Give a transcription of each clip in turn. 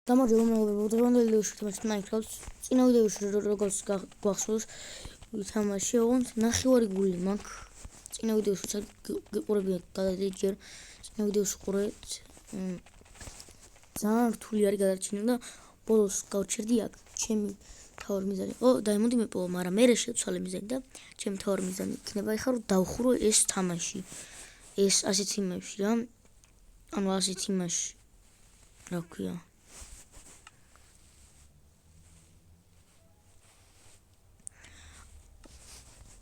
გამარჯობა მეგობრებო, დღევანდელი ვიდეოში ვთამაშობთ Minecraft-ს. წინა ვიდეოში როგორც გახსოვს ვთამაშე, ოღონდ ნახევარი გული მაქვს. წინა ვიდეოში გიყურებიათ გადადით ჯერ. წინა ვიდეოში ყურეთ. ძალიან რთული არის გადარჩენა და ბოლოს გავჩერდი აქ. ჩემი თავი მიზანი იყო დაიმონდი მეპოვა, მაგრამ მე შეცვალე მიზანი და ჩემი თავი მიზანი იქნება ეხლა რომ დავხურო ეს თამაში. ეს ასეთ იმაში რა. ანუ ასეთ იმაში. რა ქვია?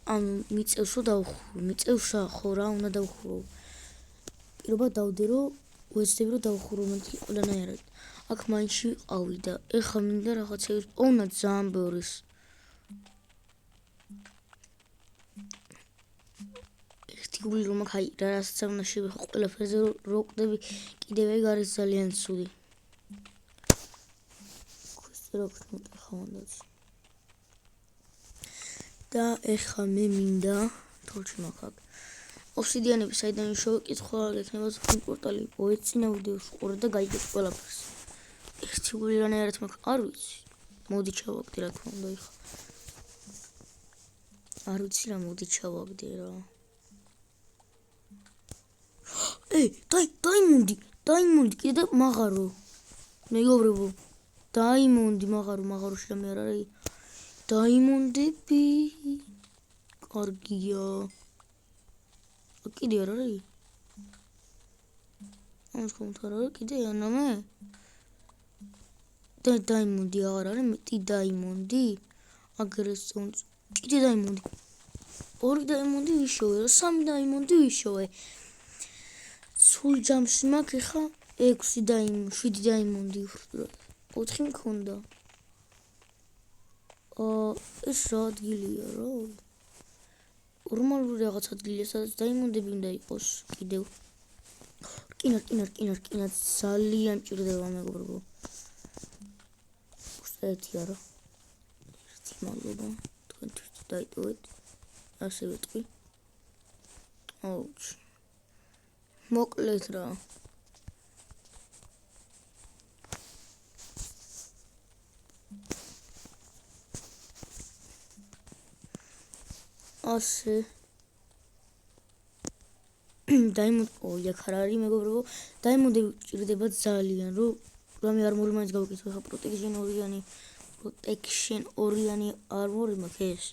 მიწევს რომ დავხურო, მიწევს ხო რა უნდა დავხურო. პირობა დავდე რომ ვეცდები რომ დავხურო მეთქი ყველანაირად. აქ მაინში ყავი და ეხლა მინდა რაღაცების პოვნა ძალიან ბევრის. ერთი გული რომ აქ აი რასაც უნდა შევეხო ყველაფერზე რო ვკდები კიდევ ეგ არის ძალიან ცუდი. ქუსე რო ქნუტე ხავანდაც. და ეხლა მე მინდა თორჩი მაქვს ოფსიდიანები საიდან შევეკითხვა გექნება ზღვის პორტალი წინა ვიდეოში ყურე და გაიგეთ ყველაფერს. ერთი გული რანაირად მაქვს არ ვიცი. მოდი ჩავაგდე რა თქმა უნდა ეხლა. არ ვიცი რა მოდი ჩავაგდე რა. დაიმონდი კიდე მაღარო. მეგობრებო დაიმონდი მაღაროში რამე არ არის. დაიმონდები კარგია. კიდე არ არის? ამას კომენტარ არა კიდე ანამე? დაიმონდი აღარ არის, მეტი დაიმონდი. აგრესონს კიდე დაიმონდი. ორი დაიმონდი ვიშოვე, სამი დაიმონდი ვიშოვე. სულ ჯამში მაქვს ეხლა 7 დაიმონდი. 4 მქონდა. ეს რა ადგილია რა? ნორმალური რაღაც ადგილია, სადაც დაიმონდები უნდა იყოს კიდევ. რკინა ძალიან მჭირდება მეგობრებო. უბრალოდ არა. ერთი მადლობა. თქვენთვის დაიტოვეთ. ასე ვიტყვი. აუჩ. მოკლედ რა. ასე დაიმონდი აქ არ არის მეგობრებო. დაიმონდები ჭირდება ძალიან რომ რამე არმორი მაინც გავუკეთო. ხა პროტექშენ ორიანი არმორი მაქვს ეს.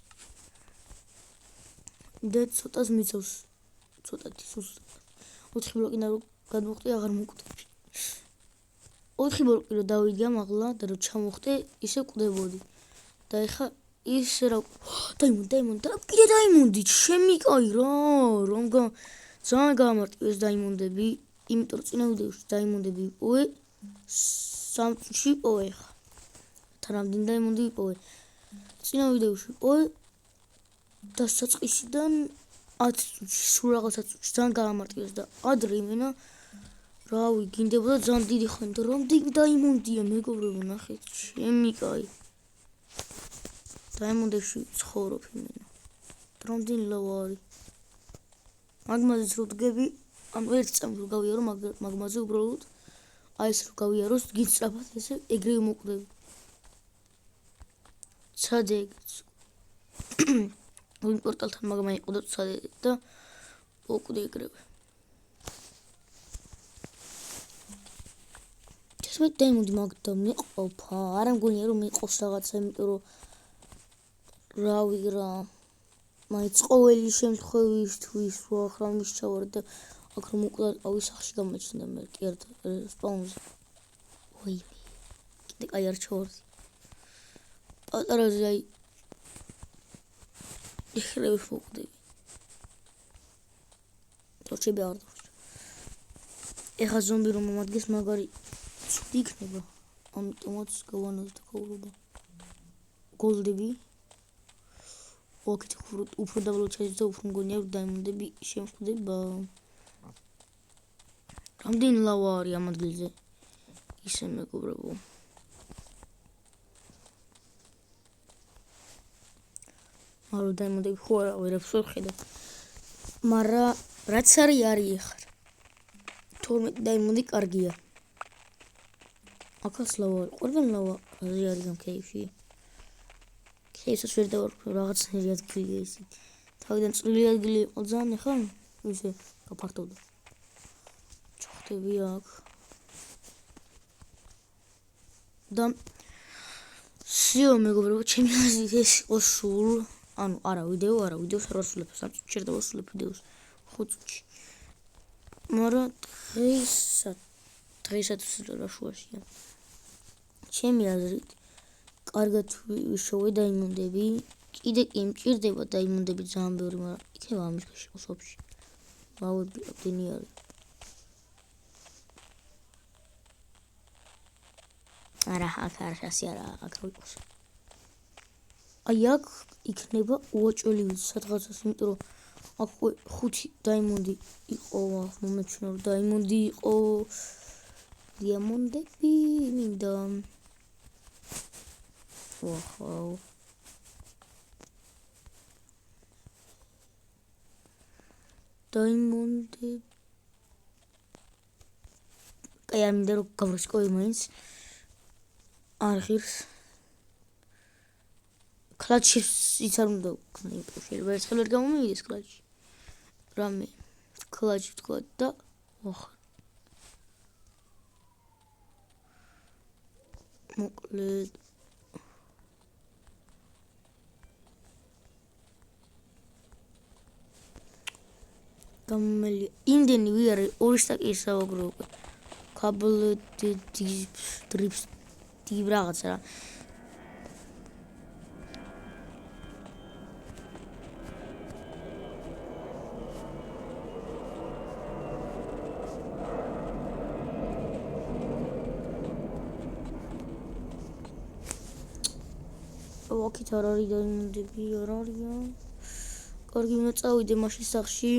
და ცოტას მიწევს. ცოტათი სუსტად. 4 ბლოკი და რომ გადმოხტე აღარ მოკვდები. 4 ბლოკი რომ დავიდგა მაღლა და რომ ჩამოხტე ისე კვდებოდი. და ეხა ისე რა დაიმონდი და კიდე დაიმონდი შემიკაი რა ძალიან გამარტივეს დაიმონდები, იმიტომ რომ წინა ვიდეოში დაიმონდები ვიპოვე 3 წუთში ვიპოვე ხა. რამდენი დაიმონდი ვიპოვე? წინა ვიდეოში ვიპოვე დასაწყისიდან 10 წუთში, სულ რაღაცა წუთში ძალიან გამარტივეს და ადრე იმენა რავი გინდებოდა ძალიან დიდი ხანი და რამდენი დაიმონდია მეგობრებო ნახეთ შემიკაი. დაიმონდებში ცხოვრობ იმენა. რამდენი ლავა არის. მაგმაზეც რო დგები, ანუ ერთ წამს რო გავიარო მაგმაზე უბრალოდ აი ეს რო გავიაროს გიწრაფად ესე ეგრევე მოკვდები. ცადე ეგეც. ვინ პორტალთან მაგმა იყო და ცადე და მოკვდე ეგრევე. ეს მე დაიმონდი მაგდა მეყოფა. არა მგონია რომ მეყოს რაღაცა, იმიტომ რომ რავი რა მაინც ყოველი შემთხვევისთვის ახლა მისჩავარ და აქ რომ უკდა ავი სახში გამოჩნდა მე კი არ სპაუნზე. ვაიმე კიდე კაი არ ჩავარდი. პატარაზე აი ეხრევ მოკვდები. თორჩები არ დავჭ. ეხა ზომბი რომ მომადგეს მაგარი ცუდი იქნება. ამიტომაც გავანაზდა ქაურობა. გოლდები ოქით უფრო დაბლოჩაის და უფრო მგონია რომ დაიმონდები შემხვდება. რამდენი ლავა არის ამ ადგილზე? ისე მეგობრებო. მაგრამ დაიმონდები ხო არა ვერაფერს ვერ ხედავ. მაგრამ რაც არის ახლა. 12 დაიმონდი კარგია. აქაც ლავა, ყველგან ლავა არის ამ კეიფში. კეიფსაც ვერ დავარქვი, რაღაცნაირი ადგილია ისი. თავიდან წვრილი ადგილი იყო ძალიან, ახლა ისე გაფართოვდა. ჩხდები აქ. და სიო მეგობრებო, ჩემი აზრით ეს იყო სულ, ანუ არა ვიდეოს არ ვასრულებ, 3 წუთში არ დავასრულებ ვიდეოს 5 წუთში. მაგრამ დღესაც რა შუაშია. ჩემი აზრით, კარგად ვიშოვე დაიმონდები. კიდე კი მჭირდება დაიმონდები ძალიან ბევრი, მაგრამ იქნება ამის გაშიყოს ვაფშე. ვავები აბდენი არის. არა, აქ ასე არა, აქ რო იყოს. აი აქ იქნება უაჭველი სადღაცას, იმიტომ რომ აქ 5 დაიმონდი იყო, მომეჩვენა რომ დაიმონდი იყო. დიამონდები მინდა. ვაჰ. დაიმონდები. აი არ მინდა რომ გავრისკოვე მაინც. არ ღირს. კლაჩი ის არ უნდა ვქნა, იმიტომ შეიძლება ერთხელ ვერ გამომივიდეს კლაჩი. რამე კლაჩი თქვა და ოხ. მოკლედ გამომელი იმდენი ვიარე 2 სტაკი სავაგრო უკვე. კაბელ დრიფს დი რაღაცა რა. აქეთ არ არის დაიმონდები, არ არია. კარგი, უნდა წავიდე მაშინ სახლში.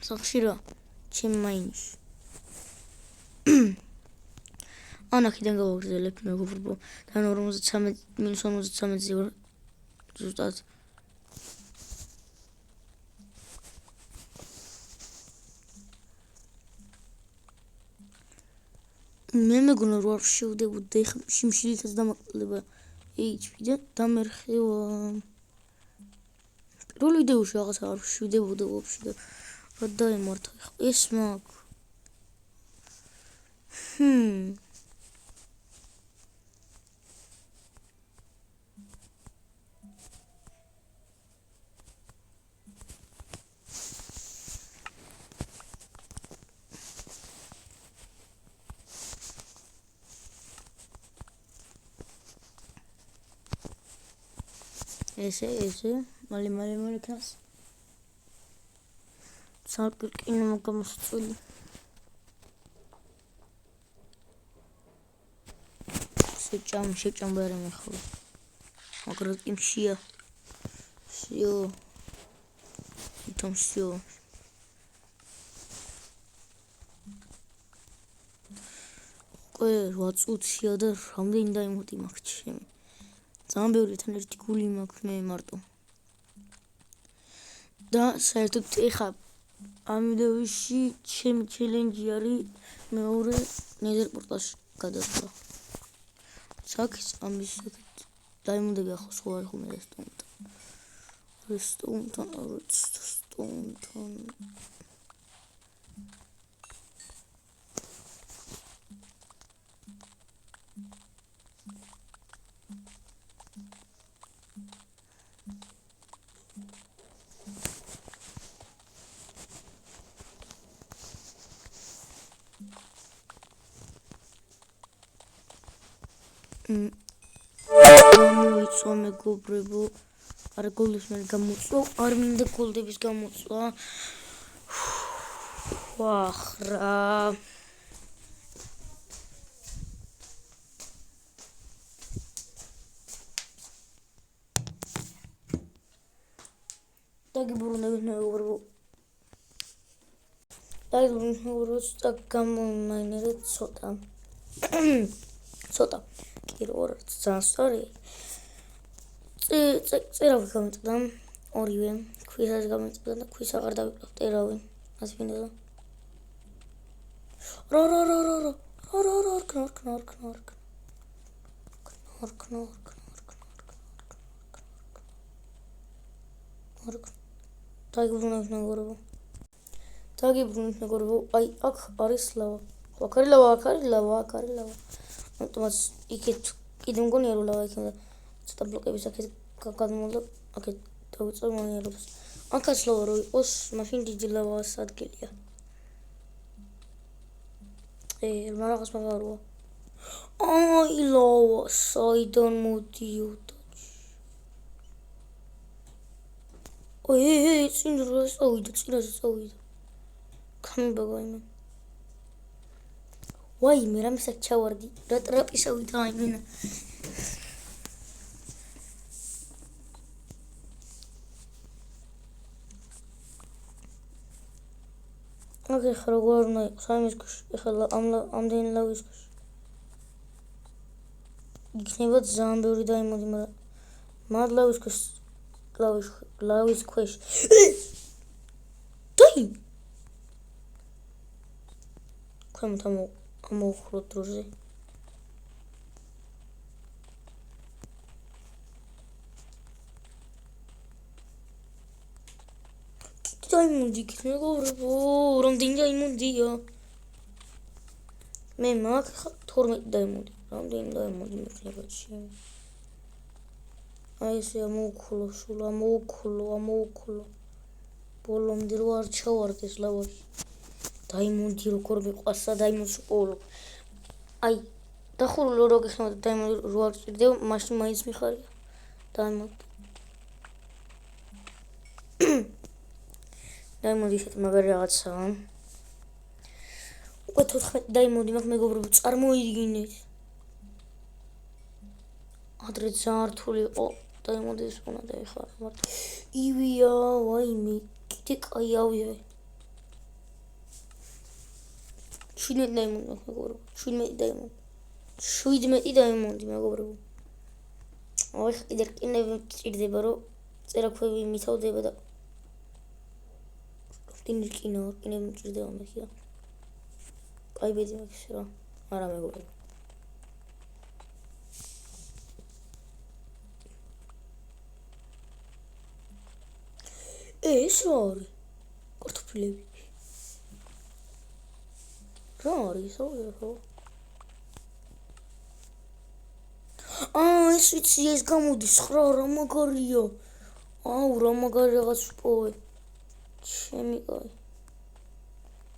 სახლში რა? ჩემ მაინში. ანახიდან გავაგრძელებ მეგობრებო. თან 53-53-ზე ვარ. ზუსტად. მე მეგონა რომ არ შევდებოდი და შიმშილითაც დამაკლდება HP და დამერხევა. პირველ ვიდეოში რაღაც არ შევდებოდა ვაფშე და რა დაემართა ეს მაგ. ესე მალე ქას სარკინო გამოსწული შეჭამ ბერე მეხლა მაგრამ კი მშია სიო თომსიო ყო 8 წუთია და რამდენი დაიმოდი მაგ ჩემი ძალიან ბევრი თან ერთი გული მაქვს მე მარტო და საერთოდ ეხა ამ ვიდეოში ჩემი ჩელენჯი არის მეორე ნეზერ პორტალში გადასვლა საკის ამის დაიმონდები ახლა სხვა არ ხომ რესტონთან მოიწვა მეგობრებო არა გოლდების მე გამოწვა არ მინდა გოლდების გამოწვა ვახრა დაგიბრუნდებით მეგობრებო და გამომაინერე ცოტა კი რა ძალიან სწორი წერავი გამიწდა ორივე ქვისას გამიწდა და ქვის აღარ დავიკლავ წერავი ასე მინდა რა დაგიბრუნებს მეგობრებო. დაგიბრუნებს მეგობრებო. აი აქ არის ლავა. აქ არის ლავა, აქ არის ლავა, აქ არის ლავა. ამიტომაც იქით კიდე მგონია რომ ლავა იქნება. ცოტა ბლოკების აქეთ გადმოვდა, აქეთ დავიწყე მონიერებს. აქაც ლავა რო იყოს, მაშინ დიდი ლავას ადგილია. რაღაც მაგაროა. აი ლავა, საიდან მოდიოდა. წინ რა წავიდა, წინაზე წავიდა. გამიბაგა იმენ. ვაიმე, რამესაც ჩავარდი, რა ტრაპისავით აიმენა. აგერ ხა როგორ უნდა იყოს ამის ქვეშ, ეხლა ამდენი ლავის ქვეშ. იქნება ძალიან ბევრი დაიმონდი, მაგრამ მად ლავის ქვეშ. დაი! ქვემოთ ამოვხროთ დროზე. დაიმონდი იქით მეგობრებო, რამდენი დაიმონდია? მე მაქვს 12 დაიმონდი. რამდენი დაიმონდი მექნება ჩემი? აი ესე ამოვქოლო, სულ ამოვქოლო. ბოლომდე რო არ ჩავარდეს ლავაში. დაიმონდი როგორ მიყვარს დაიმონდს უყოლო. აი დახურულო რო გეხმართ დაიმონდი რო არ ჭირდება, მაშინ მაინც მიხარია. დაიმონდი. დაიმონდი ისეთ მაგარი რაღაცაა. უკვე 14 დაიმონდი მაქვს მეგობრებო, წარმოიდგინეთ. ადრე ძალიან რთული იყო დაიმონდის უნდა დაიხარა, მაგრამ ივია, ვაიმე, კიდე კაი ავია. 17 დაიმონდი მაქვს მეგობრებო, 17 დაიმონდი მეგობრებო. აი ხა კიდე რკინები მჭირდება, რომ წერაქვები მითავდება და რკინები მჭირდება მეხია. კაი ბედი მაქვს რა, არა მეგობრებო. ეს რა არის? კარტოფილები. რა არის ხო? ეს ვიცი, ეს გამოდის ხრა, რა მაგარია. რა მაგარი რაღაც პოვე. ჩემი კაი.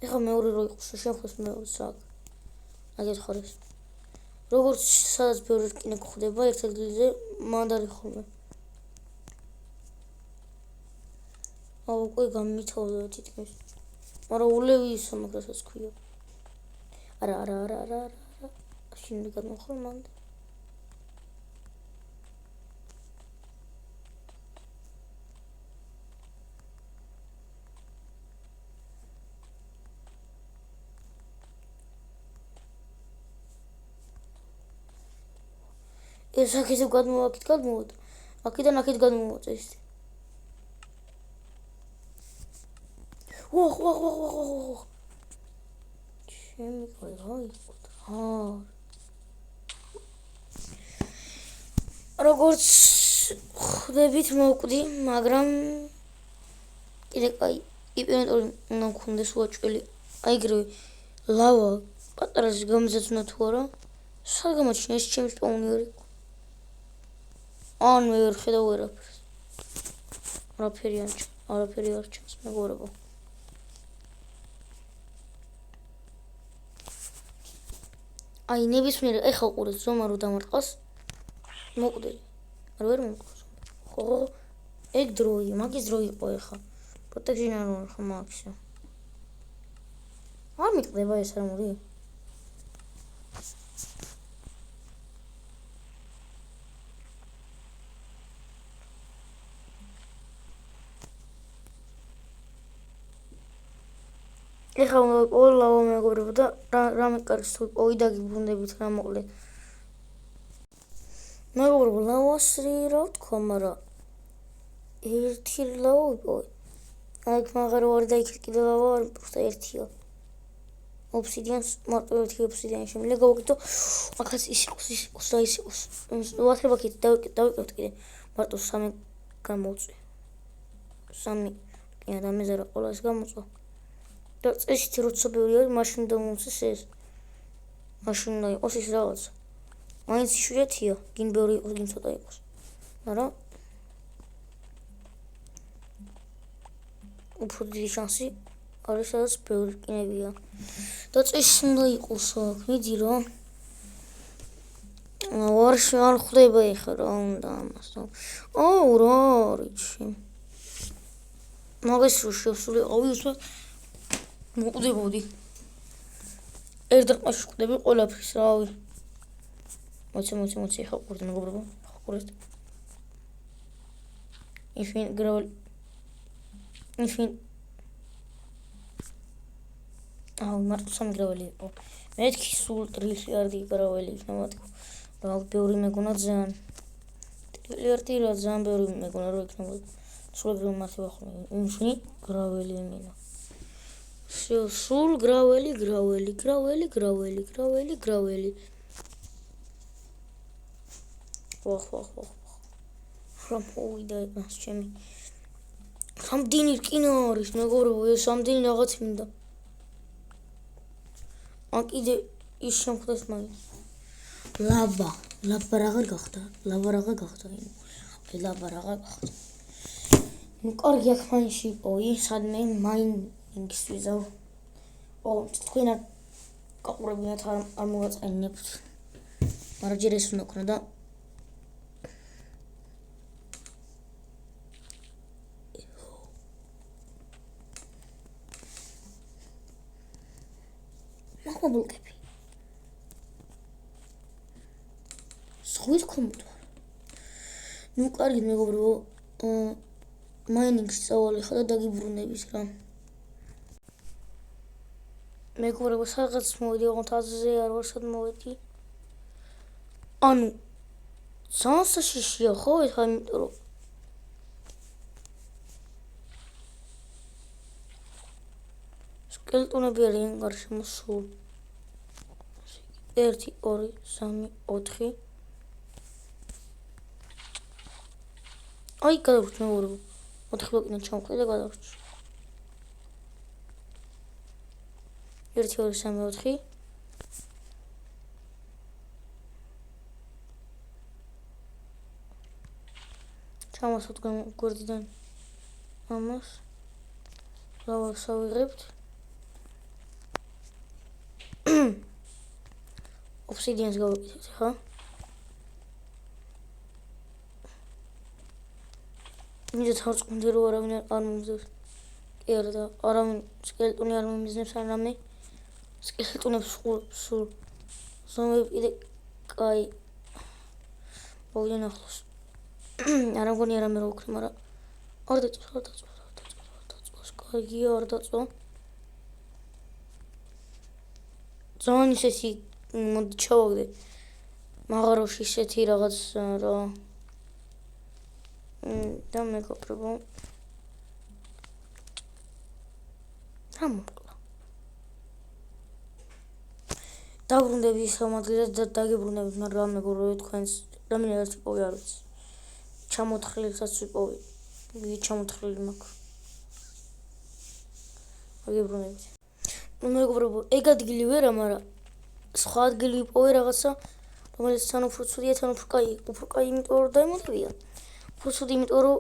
ეხლა მეორე რო იყოს, შეხოს მეორე საკ. აგეთ ხარეს. როგორც სადაც ბევრი რკინე გვხდება ერთ ადგილზე, მანდ არის ხოლმე. უკვე გამითავდა თითქმის. მაგრამ ულევი ისო მაგასაც ქვია. არა. შინდი გადმოხვალ მანდ. ეს აქეთ გადმოვდა. აქედან აქეთ გადმოვაწე ის. ვახ. ჩემი კაი გაიყო. როგორც ხვდებით მოვკვდი, მაგრამ კიდე კაი იპერატორი უნდა მქონდეს უაჭველი. აიგრე ლავა პატარაზე გამიზაცუნა თუ არა? სად გამოჩნია ეს ჩემი სპაუნი არ იყო? მე ვერ ხედავ ვერაფერს. არაფერი არ ჩანს მეგობრებო. აი ნებისმიერ ეხა უყურეთ ზომა რო დამარტყას მოკვდები. ვერ მომყავს. ხო, ეგ დროია, მაგის დრო იყო ეხა. პროტექშენ არ ვარ ხო მაქსა. არ მიყდება ეს არ მოდი. ეხლა ყველა მეგობრებო და რამე კარგს თუ პოვი დაგიბრუნდებით რა მოყლე. მეგობრებო ლავასრი რა თქვა, მაგრამ ერთი ლავა ვიპოვე. აქ მაგარი ვარ და იქ კიდე ლავა არ პროსტა ერთია. ოფსიდიანს მარტო ერთი ოფსიდიანი შემიძლია გავაკეთო. ახაც ის იყოს და ის იყოს. ვათხება კიდე დავიკეთოთ კიდე. მარტო 3 გამოვწვი. 3 კი და მეზარა ყოველას გამოწვა. და წესით როცა ბევრი არის, მაშინ დამომწეს ეს. მაშინ უნდა იყოს ის რაღაც. მაინც იშვიათია, გინ ბევრი იყოს, გინ ცოტა იყოს. მაგრამ უფრო დიდი შანსი არის, სადაც ბევრი რკინებია. და წესი უნდა იყოს აქ, მიდი რა. ვარში არ ხვდება ეხლა რა უნდა ამას. აუ რა არის. მაგას რო შევსულიყავი, უსმენ მოკვდებოდი. ერთ დღეში ხვდები ყველაფერს, რავი. მოიცე ხა ყურდი მეგობრებო, ხა ყურეთ. Infin gravel. Infin. მარტო 3 გრაველი იყო. მეთქი სულ ტრილიარდი გრაველი იქნა მათქო. რა ბევრი მეგონა ძალიან. ტრილიარდი რა ძალიან ბევრი მეგონა რო იქნება. სულ მათი ვახლა. Infin გრაველი მინა. სულ გრაველი. ვახ. რა მოვიდა ეს ჩემი. სამდენი რკინა არის მეგობრებო, ეს სამდენი რაღაც მინდა. ან კიდე ის შემხდეს მაინც. ლაბა რაღაცა გახდა. ნუ კარგი აქ მაინში იპოვი, სადმე მაინინგს ვიზავ. თქვენ არ გაყურებინათ არ მოგაწყენინებთ. მაგრამ ჯერ ეს უნდა ქნა და მოგბლოკები. სხვის კომპიუტერ. ნუ კარგი მეგობრებო, მაინინგს წავალე ხა და დაგიბრუნების რა. მეგობრებო, სადღაც მოვიდი, ოღონდ აზზე არ ვარ, სად მოვიდი. ანუ ძალიან საშიშია ხო ეხლა, იმიტომ რომ სკელეტონები არიან გარშემო სულ 1 2 3 4. აი გადავრჩი მეგობრებო, 4 ბლოკიდან ჩამოვხდი და გადავრჩი. 1 2 3 4. ჩამოსვთ გვერდიდან ამას. ლავას ავიღებთ. ოფსიდიანს გავაკეთეთ ხა. მინდა თავწყუნდი რომ არავინ არ მომძებს. კი არა და არავინ სკელეტონი არ მომიზნებს არამე. სკელეტონებს სულ ზომები კიდე კაი. მოვიდნენ ახლოს. არ მგონი არამე რო ვქნი, მაგრამ არ დაწვა. კარგია, არ დაწვა. ძალიან ისეთი მოდი ჩავაგდე. მაღაროში ისეთი რაღაც რა. და მეგობრებო. რა მოკლა. დაბრუნდები ის ამადლიდან და დაგიბრუნდებით, მაგრამ მეგობრებო, თქვენს რამე ტიპოვი არ ვიცი. ჩამოთხრილებსაც ვიპოვი. იგი ჩამოთხრილი მაქვს. დაგიბრუნდებით. ნუ მეგობრებო, ეგ ადგილი ვერა, მაგრამ სხვა ადგილი ვიპოვე რაღაცა, რომელიც თან უფრო ცუდია, თან უფრო კაი. უფრო კაი იმიტომ რომ დაიმონტებია. უფრო ცუდი იმიტომ რომ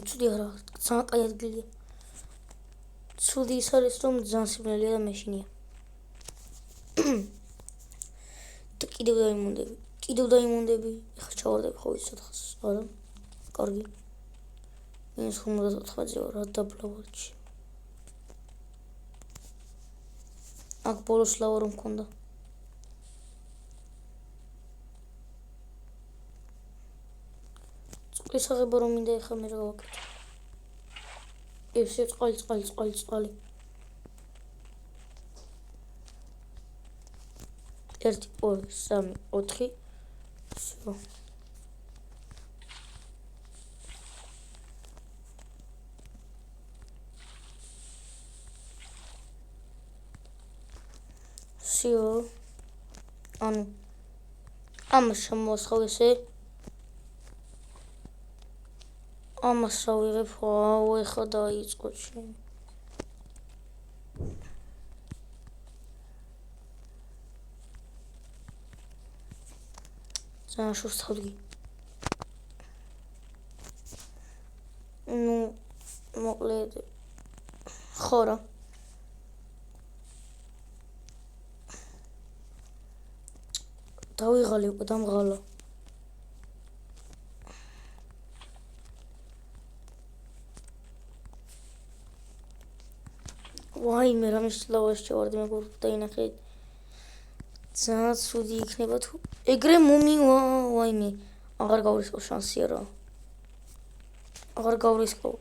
ცუდი არა, ძალიან კაი ადგილია. ცუდი ის არის, რომ ძალიან სიბნელეა და მეშინია. და კიდევ დაიმონდები. ეხლა ჩავარდები ხო ვიცი სათხას. არა. კარგი. მინუს 54-ზე ვარ, რა დაბლავარჩი. აქ ბოლოს ლავა რომ მქონდა. წყლის აღება რომ მინდა ეხლა მე რა გავაკეთე. ესე წყალი. 1 2 3 4. всё. სიო ანუ ამას შემოასხავ ესე ამას რა ვიღებ აუ ეხა დაიწყო შენ ზაშურს თავი ну მოკლედ ხო რა დავიღალი უკვე დამღალა ვაიმე რა მიშლავას ჩავარდი მეგობრებო დაინახეთ ძალიან ცუდი იქნება თუ ეგრე მომივა ვაიმე აღარ გავრისკო შანსია რა აღარ გავრისკო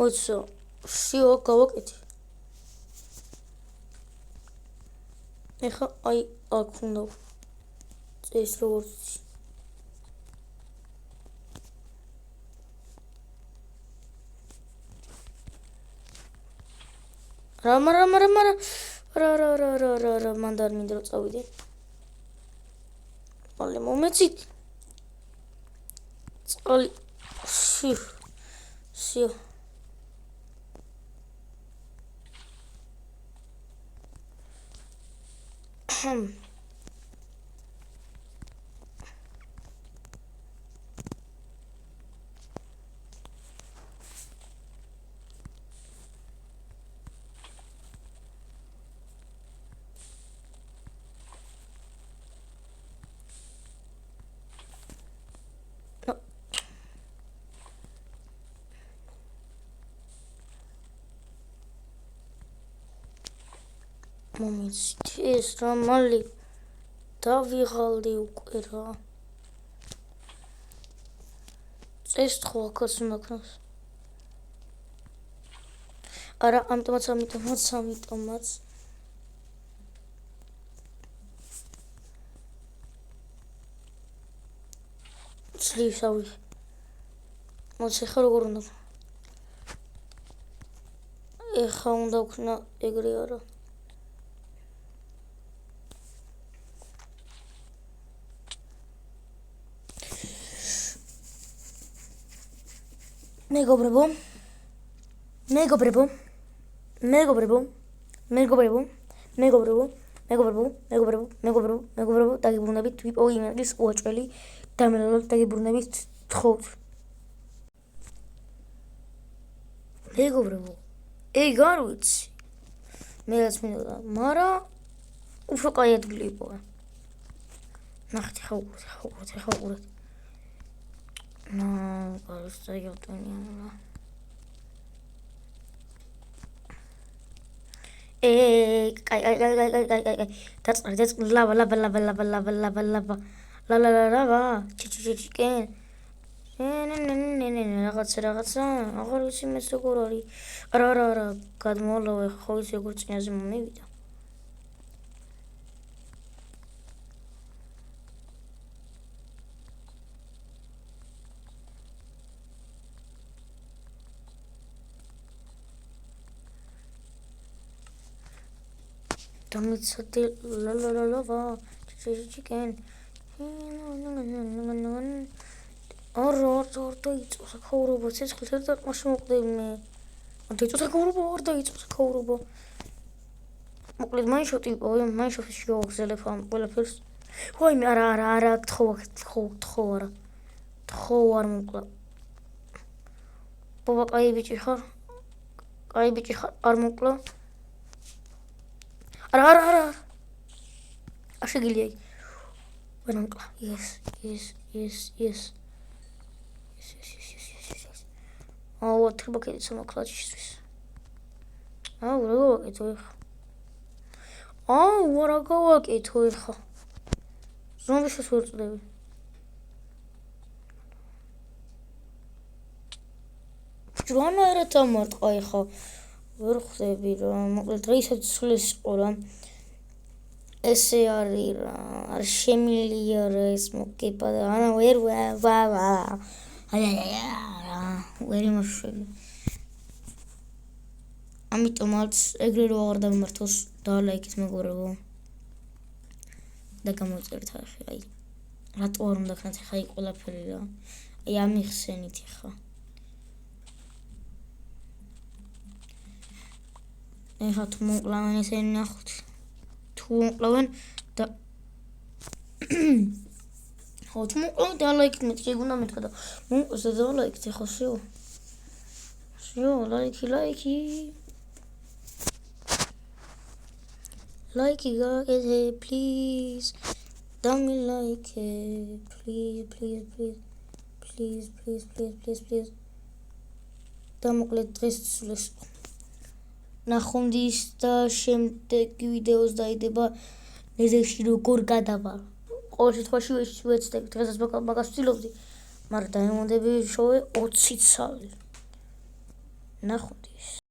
მოიცა სიო გავაკეთე ეხა აი აქ უნდა წეს როგორც რა მანდ არ მინდა რომ წავიდე მალე მომეცით წყალი სიო მომიცით ეს რა მალე დავიღალდი უკვე რა წეს ხო აქაც უნდა ქნას არა ამიტომაც ძლივსავი მოც ეხა როგორ უნდა ეხა უნდა ვქნა ეგრე არა მეგობრებო დაგიბრუნებით ვიპოვე უაჭველი დამელოლ დაგიბრუნებით თხოვთ მეგობრებო ეგ არ ვიცი მეც მინდა მარა უფრო კაი ადგილი იპოვე ნახეთ ხა უყურეთ გარს დაიავტენია კაი დაწყრი ლავა ჩიჩიკენ რაღაცა აღარ ვიცი მეც როგორ არის არა გადმოვალავე ხო ის როგორ წინაზე მომივიდა დამიცადე ლავა ჩიჩიკენ არა დაიწყო საქაურობა ცეცხლით ერთად მაშინ მოკვდები მე დაიწყო საქაურობა მოკლედ მაინშოტი იპოვე მაინშოტში გავაგზავნებ ამ ყველაფერს ვაიმე არა თხოვ არ მოკლა ბაბა კაი ბიჭი ხარ არ მოკლა არა აშეგილია ვერ მოკლა yes აუ ტრიბაკეტი სამოკლაჩისთვის აუ რა გავაკეთო ეხა ზომბიშს ვერ წდები ჯვანაერად ამარტყა ეხა ვერ ხვდები რა მოკლედ დღესაც სulis ყო რა ესე არის რა არ შემილია რა ეს მოკება და ანა ვერ ვერ იმოშველი ამიტომაც ეგრე რო აღარ დავიმართოს დალაიქეთ მეგობრებო და გამოიწერეთ ახლა აი რატო არ უნდა ქნათ ახლა იქ ყველაფერი რა აი ამიხსენით ახლა ეხლა თუ მომკლავენ ესენი ნახოთ თუ მომკლავენ და ხო თუ მომკლავენ დალაიქეთ მეთქი ეგ უნდა მეთქვა და მომკლავს და დალაიქეთ ახლა всё ლაიქი Like it, guys, please. Don't me like it, please. დამოკლედ დღეს სულეს. ნახომდის და შემდეგი ვიდეოს დაიდება ნეზეში როგორ გადავალ. ყოველ შემთხვევაში ვეცდები დღესაც მაგას ვცდილობდი, მაგრამ დაემონდები შოვე 20 ცალი. ნახომდის.